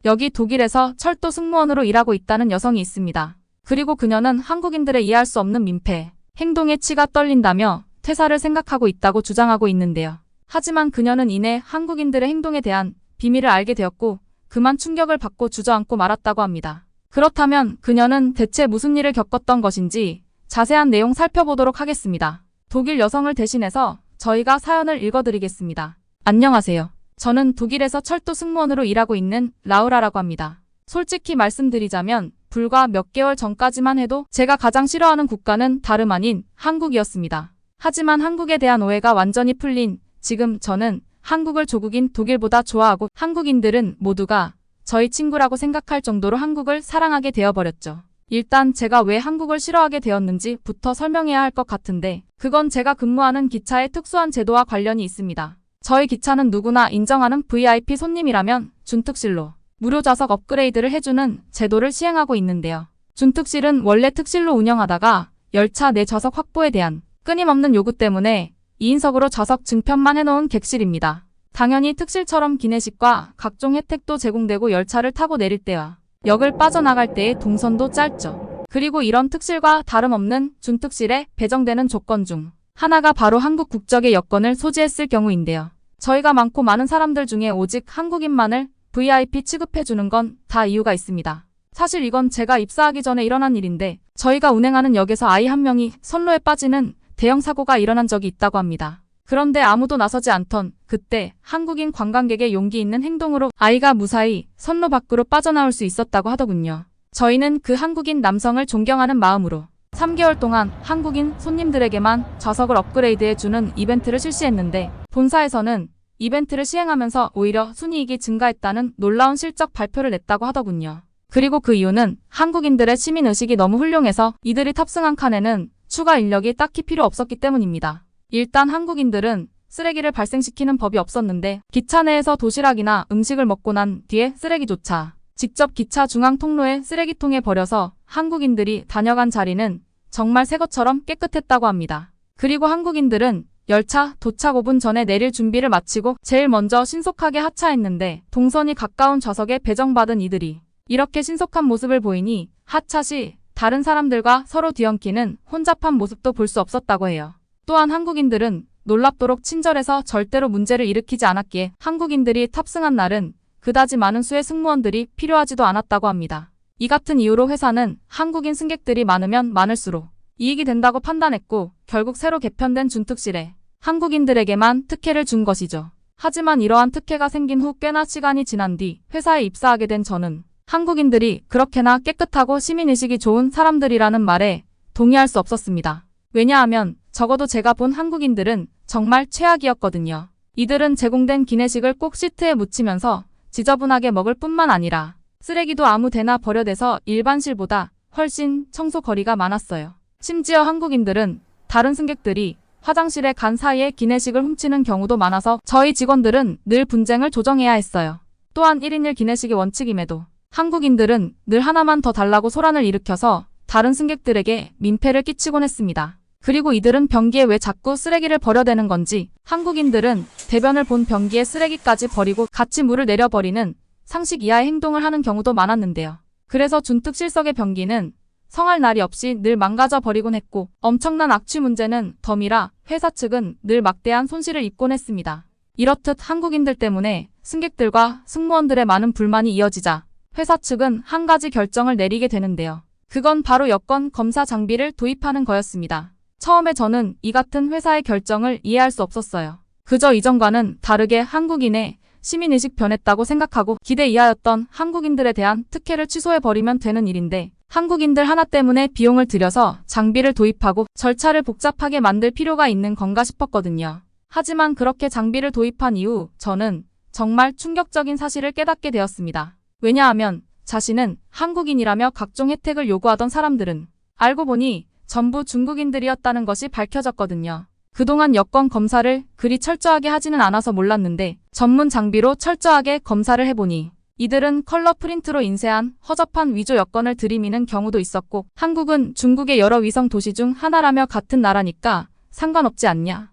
여기 독일에서 철도 승무원으로 일하고 있다는 여성이 있습니다. 그리고 그녀는 한국인들의 이해할 수 없는 민폐, 행동에 치가 떨린다며 퇴사를 생각하고 있다고 주장하고 있는데요. 하지만 그녀는 이내 한국인들의 행동에 대한 비밀을 알게 되었고 그만 충격을 받고 주저앉고 말았다고 합니다. 그렇다면 그녀는 대체 무슨 일을 겪었던 것인지 자세한 내용 살펴보도록 하겠습니다. 독일 여성을 대신해서 저희가 사연을 읽어드리겠습니다. 안녕하세요. 저는 독일에서 철도 승무원으로 일하고 있는 라우라라고 합니다. 솔직히 말씀드리자면 불과 몇 개월 전까지만 해도 제가 가장 싫어하는 국가는 다름 아닌 한국이었습니다. 하지만 한국에 대한 오해가 완전히 풀린 지금 저는 한국을 조국인 독일보다 좋아하고 한국인들은 모두가 저희 친구라고 생각할 정도로 한국을 사랑하게 되어버렸죠. 일단 제가 왜 한국을 싫어하게 되었는지부터 설명해야 할 것 같은데 그건 제가 근무하는 기차의 특수한 제도와 관련이 있습니다. 저희 기차는 누구나 인정하는 VIP 손님이라면 준특실로 무료 좌석 업그레이드를 해주는 제도를 시행하고 있는데요. 준특실은 원래 특실로 운영하다가 열차 내 좌석 확보에 대한 끊임없는 요구 때문에 2인석으로 좌석 증편만 해놓은 객실입니다. 당연히 특실처럼 기내식과 각종 혜택도 제공되고 열차를 타고 내릴 때와 역을 빠져나갈 때의 동선도 짧죠. 그리고 이런 특실과 다름없는 준특실에 배정되는 조건 중 하나가 바로 한국 국적의 여권을 소지했을 경우인데요. 저희가 많고 많은 사람들 중에 오직 한국인만을 VIP 취급해주는 건 다 이유가 있습니다. 사실 이건 제가 입사하기 전에 일어난 일인데 저희가 운행하는 역에서 아이 한 명이 선로에 빠지는 대형 사고가 일어난 적이 있다고 합니다. 그런데 아무도 나서지 않던 그때 한국인 관광객의 용기 있는 행동으로 아이가 무사히 선로 밖으로 빠져나올 수 있었다고 하더군요. 저희는 그 한국인 남성을 존경하는 마음으로 3개월 동안 한국인 손님들에게만 좌석을 업그레이드해주는 이벤트를 실시했는데 본사에서는 이벤트를 시행하면서 오히려 순이익이 증가했다는 놀라운 실적 발표를 냈다고 하더군요. 그리고 그 이유는 한국인들의 시민의식이 너무 훌륭해서 이들이 탑승한 칸에는 추가 인력이 딱히 필요 없었기 때문입니다. 일단 한국인들은 쓰레기를 발생시키는 법이 없었는데 기차 내에서 도시락이나 음식을 먹고 난 뒤에 쓰레기조차 직접 기차 중앙 통로에 쓰레기통에 버려서 한국인들이 다녀간 자리는 정말 새 것처럼 깨끗했다고 합니다. 그리고 한국인들은 열차 도착 5분 전에 내릴 준비를 마치고 제일 먼저 신속하게 하차했는데 동선이 가까운 좌석에 배정받은 이들이 이렇게 신속한 모습을 보이니 하차 시 다른 사람들과 서로 뒤엉키는 혼잡한 모습도 볼 수 없었다고 해요. 또한 한국인들은 놀랍도록 친절해서 절대로 문제를 일으키지 않았기에 한국인들이 탑승한 날은 그다지 많은 수의 승무원들이 필요하지도 않았다고 합니다. 이 같은 이유로 회사는 한국인 승객들이 많으면 많을수록 이익이 된다고 판단했고 결국 새로 개편된 준특실에 한국인들에게만 특혜를 준 것이죠. 하지만 이러한 특혜가 생긴 후 꽤나 시간이 지난 뒤 회사에 입사하게 된 저는 한국인들이 그렇게나 깨끗하고 시민의식이 좋은 사람들이라는 말에 동의할 수 없었습니다. 왜냐하면 적어도 제가 본 한국인들은 정말 최악이었거든요. 이들은 제공된 기내식을 꼭 시트에 묻히면서 지저분하게 먹을 뿐만 아니라 쓰레기도 아무 데나 버려대서 일반실보다 훨씬 청소 거리가 많았어요. 심지어 한국인들은 다른 승객들이 화장실에 간 사이에 기내식을 훔치는 경우도 많아서 저희 직원들은 늘 분쟁을 조정해야 했어요. 또한 1인 1 기내식이 원칙임에도 한국인들은 늘 하나만 더 달라고 소란을 일으켜서 다른 승객들에게 민폐를 끼치곤 했습니다. 그리고 이들은 변기에 왜 자꾸 쓰레기를 버려대는 건지 한국인들은 대변을 본 변기에 쓰레기까지 버리고 같이 물을 내려버리는 상식 이하의 행동을 하는 경우도 많았는데요. 그래서 준특실석의 변기는 성할 날이 없이 늘 망가져 버리곤 했고 엄청난 악취 문제는 덤이라 회사 측은 늘 막대한 손실을 입곤 했습니다. 이렇듯 한국인들 때문에 승객들과 승무원들의 많은 불만이 이어지자 회사 측은 한 가지 결정을 내리게 되는데요. 그건 바로 여권 검사 장비를 도입하는 거였습니다. 처음에 저는 이 같은 회사의 결정을 이해할 수 없었어요. 그저 이전과는 다르게 한국인의 시민의식 변했다고 생각하고 기대 이하였던 한국인들에 대한 특혜를 취소해버리면 되는 일인데 한국인들 하나 때문에 비용을 들여서 장비를 도입하고 절차를 복잡하게 만들 필요가 있는 건가 싶었거든요. 하지만 그렇게 장비를 도입한 이후 저는 정말 충격적인 사실을 깨닫게 되었습니다. 왜냐하면 자신은 한국인이라며 각종 혜택을 요구하던 사람들은 알고 보니 전부 중국인들이었다는 것이 밝혀졌거든요. 그동안 여권 검사를 그리 철저하게 하지는 않아서 몰랐는데 전문 장비로 철저하게 검사를 해보니 이들은 컬러 프린트로 인쇄한 허접한 위조 여권을 들이미는 경우도 있었고 한국은 중국의 여러 위성 도시 중 하나라며 같은 나라니까 상관없지 않냐.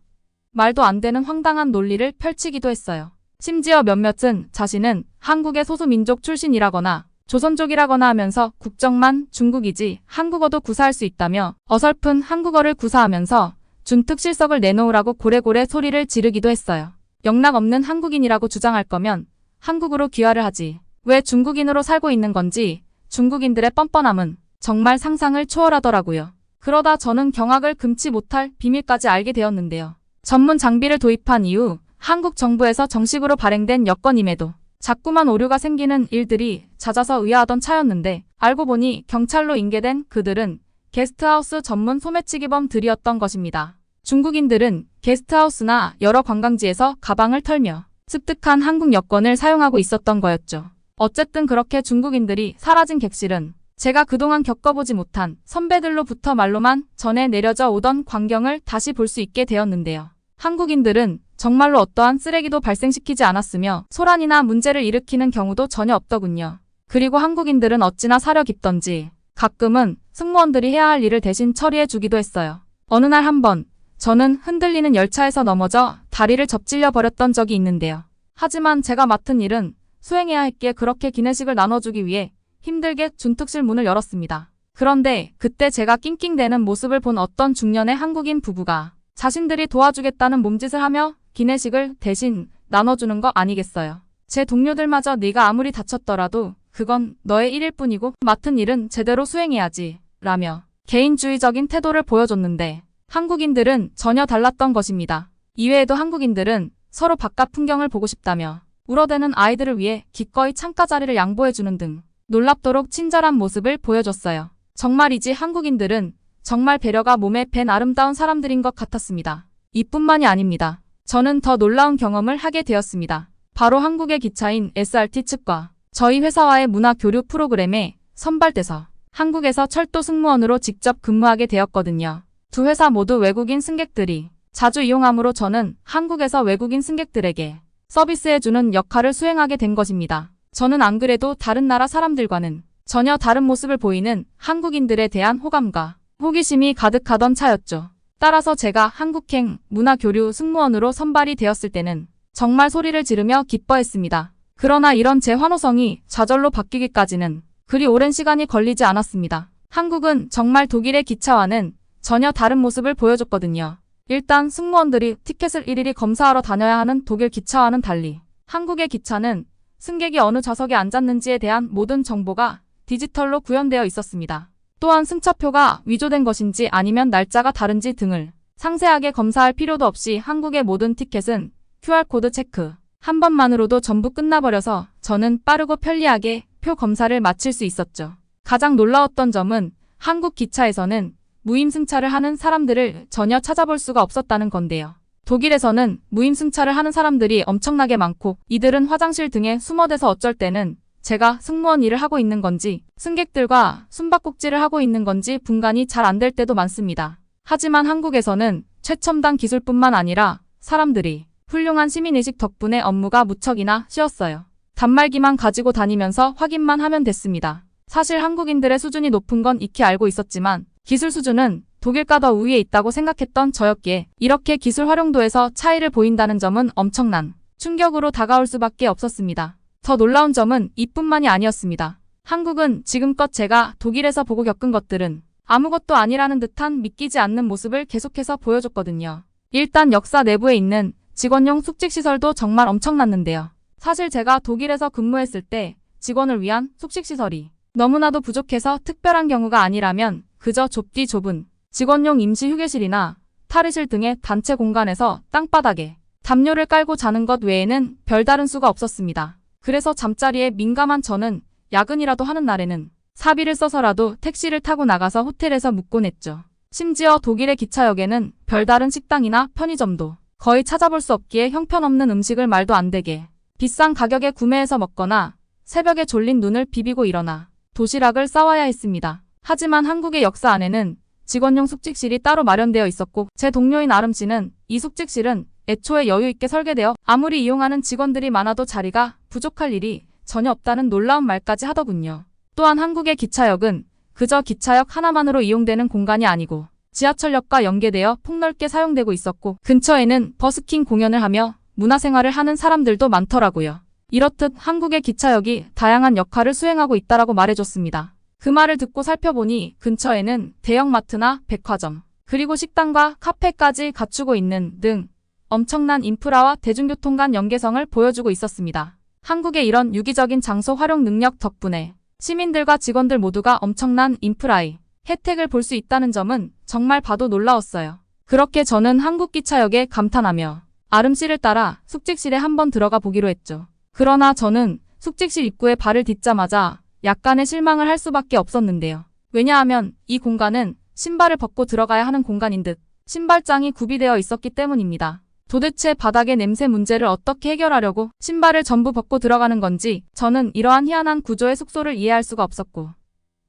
말도 안 되는 황당한 논리를 펼치기도 했어요. 심지어 몇몇은 자신은 한국의 소수민족 출신이라거나 조선족이라거나 하면서 국적만 중국이지 한국어도 구사할 수 있다며 어설픈 한국어를 구사하면서 준특 실석을 내놓으라고 고래고래 소리를 지르기도 했어요. 영락 없는 한국인이라고 주장할 거면 한국으로 귀화를 하지. 왜 중국인으로 살고 있는 건지 중국인들의 뻔뻔함은 정말 상상을 초월하더라고요. 그러다 저는 경악을 금치 못할 비밀까지 알게 되었는데요. 전문 장비를 도입한 이후 한국 정부에서 정식으로 발행된 여권임에도 자꾸만 오류가 생기는 일들이 잦아서 의아하던 차였는데 알고 보니 경찰로 인계된 그들은 게스트하우스 전문 소매치기범들이었던 것입니다. 중국인들은 게스트하우스나 여러 관광지에서 가방을 털며 습득한 한국 여권을 사용하고 있었던 거였죠. 어쨌든 그렇게 중국인들이 사라진 객실은 제가 그동안 겪어보지 못한 선배들로부터 말로만 전해 내려져 오던 광경을 다시 볼 수 있게 되었는데요. 한국인들은 정말로 어떠한 쓰레기도 발생시키지 않았으며 소란이나 문제를 일으키는 경우도 전혀 없더군요. 그리고 한국인들은 어찌나 사려 깊던지 가끔은 승무원들이 해야 할 일을 대신 처리해 주기도 했어요. 어느 날 한번 저는 흔들리는 열차에서 넘어져 다리를 접질려 버렸던 적이 있는데요. 하지만 제가 맡은 일은 수행해야 했기에 그렇게 기내식을 나눠주기 위해 힘들게 준특실 문을 열었습니다. 그런데 그때 제가 낑낑대는 모습을 본 어떤 중년의 한국인 부부가 자신들이 도와주겠다는 몸짓을 하며 기내식을 대신 나눠주는 거 아니겠어요. 제 동료들마저 네가 아무리 다쳤더라도 그건 너의 일일 뿐이고 맡은 일은 제대로 수행해야지 라며 개인주의적인 태도를 보여줬는데 한국인들은 전혀 달랐던 것입니다. 이외에도 한국인들은 서로 바깥 풍경을 보고 싶다며 울어대는 아이들을 위해 기꺼이 창가 자리를 양보해주는 등 놀랍도록 친절한 모습을 보여줬어요. 정말이지 한국인들은 정말 배려가 몸에 밴 아름다운 사람들인 것 같았습니다. 이뿐만이 아닙니다. 저는 더 놀라운 경험을 하게 되었습니다. 바로 한국의 기차인 SRT 측과 저희 회사와의 문화 교류 프로그램에 선발돼서 한국에서 철도 승무원으로 직접 근무하게 되었거든요. 두 회사 모두 외국인 승객들이 자주 이용하므로 저는 한국에서 외국인 승객들에게 서비스해주는 역할을 수행하게 된 것입니다. 저는 안 그래도 다른 나라 사람들과는 전혀 다른 모습을 보이는 한국인들에 대한 호감과 호기심이 가득하던 차였죠. 따라서 제가 한국행 문화교류 승무원으로 선발이 되었을 때는 정말 소리를 지르며 기뻐했습니다. 그러나 이런 제 환호성이 좌절로 바뀌기까지는 그리 오랜 시간이 걸리지 않았습니다. 한국은 정말 독일의 기차와는 전혀 다른 모습을 보여줬거든요. 일단 승무원들이 티켓을 일일이 검사하러 다녀야 하는 독일 기차와는 달리 한국의 기차는 승객이 어느 좌석에 앉았는지에 대한 모든 정보가 디지털로 구현되어 있었습니다. 또한 승차표가 위조된 것인지 아니면 날짜가 다른지 등을 상세하게 검사할 필요도 없이 한국의 모든 티켓은 QR코드 체크 한 번만으로도 전부 끝나버려서 저는 빠르고 편리하게 표 검사를 마칠 수 있었죠. 가장 놀라웠던 점은 한국 기차에서는 무임승차를 하는 사람들을 전혀 찾아볼 수가 없었다는 건데요. 독일에서는 무임승차를 하는 사람들이 엄청나게 많고 이들은 화장실 등에 숨어대서 어쩔 때는 제가 승무원 일을 하고 있는 건지 승객들과 숨바꼭질을 하고 있는 건지 분간이 잘 안 될 때도 많습니다. 하지만 한국에서는 최첨단 기술뿐만 아니라 사람들이 훌륭한 시민의식 덕분에 업무가 무척이나 쉬웠어요. 단말기만 가지고 다니면서 확인만 하면 됐습니다. 사실 한국인들의 수준이 높은 건 익히 알고 있었지만 기술 수준은 독일과 더 우위에 있다고 생각했던 저였기에 이렇게 기술 활용도에서 차이를 보인다는 점은 엄청난 충격으로 다가올 수밖에 없었습니다. 더 놀라운 점은 이뿐만이 아니었습니다. 한국은 지금껏 제가 독일에서 보고 겪은 것들은 아무것도 아니라는 듯한 믿기지 않는 모습을 계속해서 보여줬거든요. 일단 역사 내부에 있는 직원용 숙직시설도 정말 엄청났는데요. 사실 제가 독일에서 근무했을 때 직원을 위한 숙식시설이 너무나도 부족해서 특별한 경우가 아니라면 그저 좁디 좁은 직원용 임시 휴게실이나 탈의실 등의 단체 공간에서 땅바닥에 담요를 깔고 자는 것 외에는 별다른 수가 없었습니다. 그래서 잠자리에 민감한 저는 야근이라도 하는 날에는 사비를 써서라도 택시를 타고 나가서 호텔에서 묵곤 했죠. 심지어 독일의 기차역에는 별다른 식당이나 편의점도 거의 찾아볼 수 없기에 형편없는 음식을 말도 안 되게 비싼 가격에 구매해서 먹거나 새벽에 졸린 눈을 비비고 일어나 도시락을 싸와야 했습니다. 하지만 한국의 역사 안에는 직원용 숙직실이 따로 마련되어 있었고 제 동료인 아름 씨는 이 숙직실은 애초에 여유 있게 설계되어 아무리 이용하는 직원들이 많아도 자리가 부족할 일이 전혀 없다는 놀라운 말까지 하더군요. 또한 한국의 기차역은 그저 기차역 하나만으로 이용되는 공간이 아니고 지하철역과 연계되어 폭넓게 사용되고 있었고 근처에는 버스킹 공연을 하며 문화생활을 하는 사람들도 많더라고요. 이렇듯 한국의 기차역이 다양한 역할을 수행하고 있다라고 말해줬습니다. 그 말을 듣고 살펴보니 근처에는 대형마트나 백화점, 그리고 식당과 카페까지 갖추고 있는 등 엄청난 인프라와 대중교통 간 연계성을 보여주고 있었습니다. 한국의 이런 유기적인 장소 활용 능력 덕분에 시민들과 직원들 모두가 엄청난 인프라의 혜택을 볼 수 있다는 점은 정말 봐도 놀라웠어요. 그렇게 저는 한국기차역에 감탄하며 아름씨를 따라 숙직실에 한번 들어가 보기로 했죠. 그러나 저는 숙직실 입구에 발을 딛자마자 약간의 실망을 할 수밖에 없었는데요. 왜냐하면 이 공간은 신발을 벗고 들어가야 하는 공간인 듯 신발장이 구비되어 있었기 때문입니다. 도대체 바닥의 냄새 문제를 어떻게 해결하려고 신발을 전부 벗고 들어가는 건지 저는 이러한 희한한 구조의 숙소를 이해할 수가 없었고,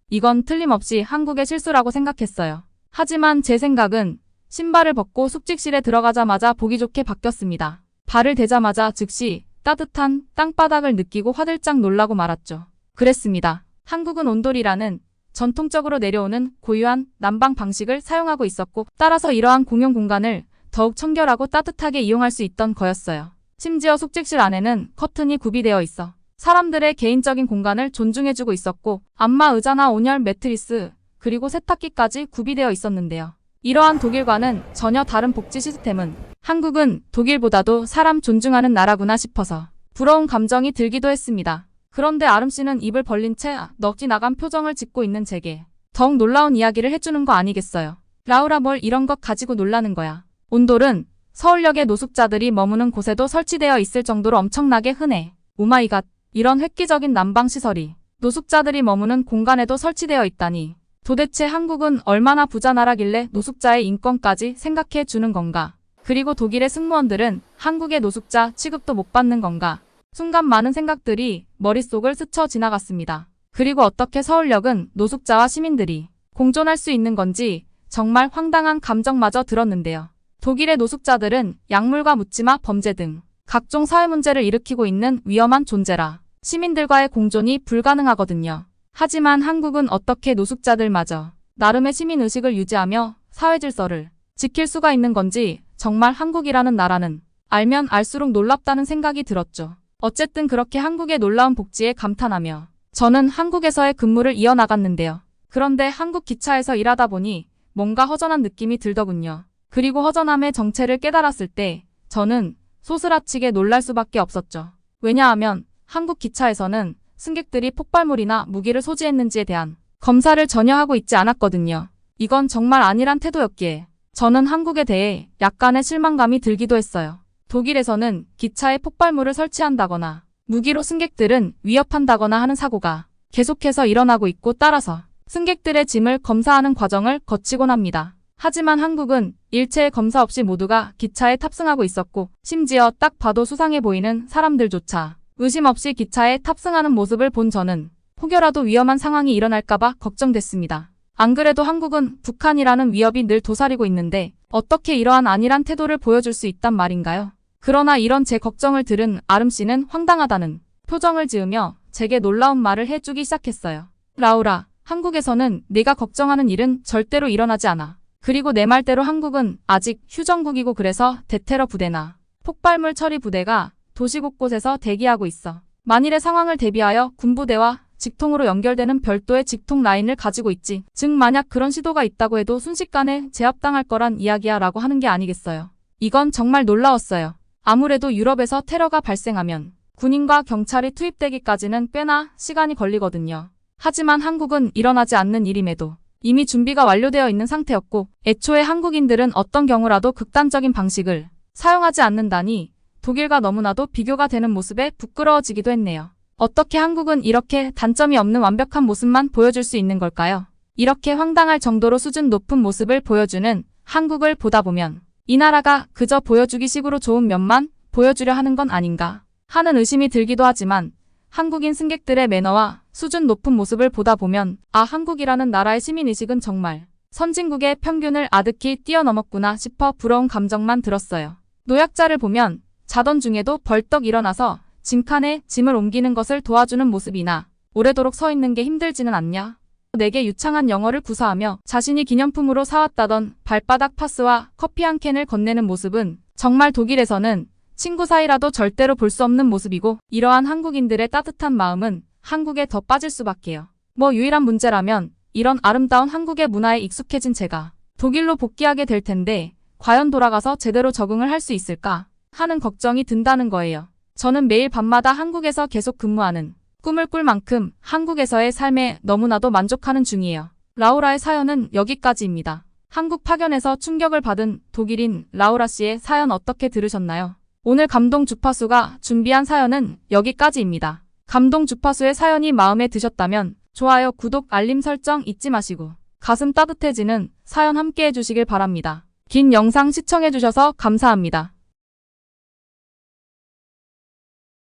이건 틀림없이 한국의 실수라고 생각했어요. 하지만 제 생각은 신발을 벗고 숙직실에 들어가자마자 보기 좋게 바뀌었습니다. 발을 대자마자 즉시 따뜻한 땅바닥을 느끼고 화들짝 놀라고 말았죠. 그랬습니다. 한국은 온돌이라는 전통적으로 내려오는 고유한 난방 방식을 사용하고 있었고, 따라서 이러한 공용 공간을 더욱 청결하고 따뜻하게 이용할 수 있던 거였어요. 심지어 숙직실 안에는 커튼이 구비되어 있어 사람들의 개인적인 공간을 존중해주고 있었고, 안마 의자나 온열 매트리스, 그리고 세탁기까지 구비되어 있었는데요. 이러한 독일과는 전혀 다른 복지 시스템은 한국은 독일보다도 사람 존중하는 나라구나 싶어서 부러운 감정이 들기도 했습니다. 그런데 아름씨는 입을 벌린 채 넋이 나간 표정을 짓고 있는 제게 더욱 놀라운 이야기를 해주는 거 아니겠어요. 라우라, 뭘 이런 것 가지고 놀라는 거야. 온돌은 서울역의 노숙자들이 머무는 곳에도 설치되어 있을 정도로 엄청나게 흔해. 오마이갓, 이런 획기적인 난방시설이 노숙자들이 머무는 공간에도 설치되어 있다니. 도대체 한국은 얼마나 부자 나라길래 노숙자의 인권까지 생각해 주는 건가? 그리고 독일의 승무원들은 한국의 노숙자 취급도 못 받는 건가? 순간 많은 생각들이 머릿속을 스쳐 지나갔습니다. 그리고 어떻게 서울역은 노숙자와 시민들이 공존할 수 있는 건지 정말 황당한 감정마저 들었는데요. 독일의 노숙자들은 약물과 묻지마 범죄 등 각종 사회 문제를 일으키고 있는 위험한 존재라 시민들과의 공존이 불가능하거든요. 하지만 한국은 어떻게 노숙자들마저 나름의 시민의식을 유지하며 사회 질서를 지킬 수가 있는 건지 정말 한국이라는 나라는 알면 알수록 놀랍다는 생각이 들었죠. 어쨌든 그렇게 한국의 놀라운 복지에 감탄하며 저는 한국에서의 근무를 이어나갔는데요. 그런데 한국 기차에서 일하다 보니 뭔가 허전한 느낌이 들더군요. 그리고 허전함의 정체를 깨달았을 때 저는 소스라치게 놀랄 수밖에 없었죠. 왜냐하면 한국 기차에서는 승객들이 폭발물이나 무기를 소지했는지에 대한 검사를 전혀 하고 있지 않았거든요. 이건 정말 아니란 태도였기에 저는 한국에 대해 약간의 실망감이 들기도 했어요. 독일에서는 기차에 폭발물을 설치한다거나 무기로 승객들은 위협한다거나 하는 사고가 계속해서 일어나고 있고, 따라서 승객들의 짐을 검사하는 과정을 거치곤 합니다. 하지만 한국은 일체의 검사 없이 모두가 기차에 탑승하고 있었고, 심지어 딱 봐도 수상해 보이는 사람들조차 의심 없이 기차에 탑승하는 모습을 본 저는 혹여라도 위험한 상황이 일어날까봐 걱정됐습니다. 안 그래도 한국은 북한이라는 위협이 늘 도사리고 있는데 어떻게 이러한 안일한 태도를 보여줄 수 있단 말인가요? 그러나 이런 제 걱정을 들은 아름씨는 황당하다는 표정을 지으며 제게 놀라운 말을 해주기 시작했어요. 라우라, 한국에서는 네가 걱정하는 일은 절대로 일어나지 않아. 그리고 내 말대로 한국은 아직 휴전국이고, 그래서 대테러 부대나 폭발물 처리 부대가 도시 곳곳에서 대기하고 있어. 만일의 상황을 대비하여 군부대와 직통으로 연결되는 별도의 직통 라인을 가지고 있지. 즉 만약 그런 시도가 있다고 해도 순식간에 제압당할 거란 이야기야 라고 하는 게 아니겠어요. 이건 정말 놀라웠어요. 아무래도 유럽에서 테러가 발생하면 군인과 경찰이 투입되기까지는 꽤나 시간이 걸리거든요. 하지만 한국은 일어나지 않는 일임에도 이미 준비가 완료되어 있는 상태였고, 애초에 한국인들은 어떤 경우라도 극단적인 방식을 사용하지 않는다니 독일과 너무나도 비교가 되는 모습에 부끄러워지기도 했네요. 어떻게 한국은 이렇게 단점이 없는 완벽한 모습만 보여줄 수 있는 걸까요? 이렇게 황당할 정도로 수준 높은 모습을 보여주는 한국을 보다 보면 이 나라가 그저 보여주기 식으로 좋은 면만 보여주려 하는 건 아닌가 하는 의심이 들기도 하지만, 한국인 승객들의 매너와 수준 높은 모습을 보다 보면 한국이라는 나라의 시민의식은 정말 선진국의 평균을 아득히 뛰어넘었구나 싶어 부러운 감정만 들었어요. 노약자를 보면 자던 중에도 벌떡 일어나서 짐칸에 짐을 옮기는 것을 도와주는 모습이나 오래도록 서 있는 게 힘들지는 않냐? 내게 유창한 영어를 구사하며 자신이 기념품으로 사왔다던 발바닥 파스와 커피 한 캔을 건네는 모습은 정말 독일에서는 친구 사이라도 절대로 볼 수 없는 모습이고 이러한 한국인들의 따뜻한 마음은 한국에 더 빠질 수밖에요. 뭐 유일한 문제라면 이런 아름다운 한국의 문화에 익숙해진 제가 독일로 복귀하게 될 텐데 과연 돌아가서 제대로 적응을 할 수 있을까 하는 걱정이 든다는 거예요. 저는 매일 밤마다 한국에서 계속 근무하는 꿈을 꿀 만큼 한국에서의 삶에 너무나도 만족하는 중이에요. 라우라의 사연은 여기까지입니다. 한국 파견에서 충격을 받은 독일인 라우라 씨의 사연 어떻게 들으셨나요? 오늘 감동 주파수가 준비한 사연은 여기까지입니다. 감동 주파수의 사연이 마음에 드셨다면 좋아요, 구독, 알림 설정 잊지 마시고 가슴 따뜻해지는 사연 함께 해주시길 바랍니다. 긴 영상 시청해주셔서 감사합니다.